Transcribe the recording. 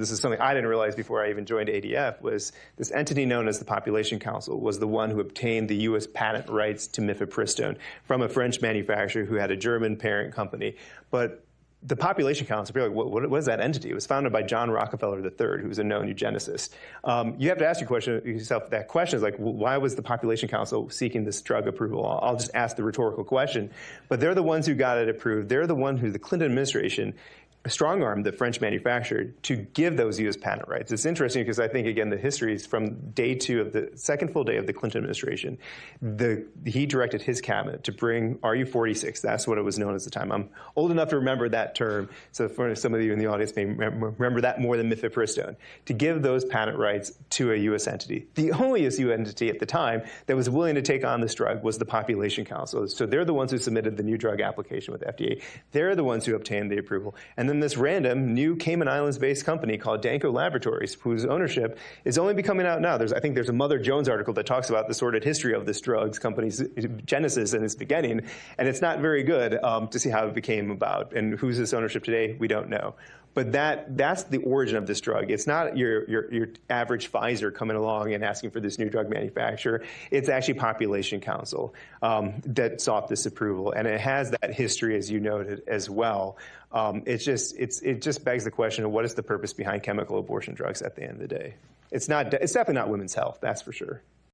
This is something I didn't realize before I even joined ADF, was this entity known as the Population Council was the one who obtained the U.S. patent rights to mifepristone from a French manufacturer who had a German parent company. But the Population Council, people are like, what is that entity? It was founded by John Rockefeller III, who was a known eugenicist. You have to ask yourself that question is like, why was the Population Council seeking this drug approval? I'll just ask the rhetorical question. But they're the ones who got it approved. They're the one who the Clinton administration strong-armed the French manufacturer to give those U.S. patent rights. It's interesting because I think, again, the history is from day two of the second full day of the Clinton administration. He directed his cabinet to bring RU-46. That's what it was known at the time. I'm old enough to remember that term, so for some of you in the audience may remember that more than mifepristone, to give those patent rights to a U.S. entity. The only U.S. entity at the time that was willing to take on this drug was the Population Council. So they're the ones who submitted the new drug application with the FDA. They're the ones who obtained the approval. And then this random new Cayman Islands-based company called Danco Laboratories, whose ownership is only becoming out now. I think there's a Mother Jones article that talks about the sordid history of this drugs company's genesis and its beginning, and it's not very good to see how it became about. And who's this ownership today? We don't know. But that's the origin of this drug. It's not your average Pfizer coming along and asking for this new drug manufacturer. It's actually Population Council that sought this approval, and it has that history, as you noted, as well. It just begs the question of what is the purpose behind chemical abortion drugs at the end of the day. It's definitely not women's health, that's for sure.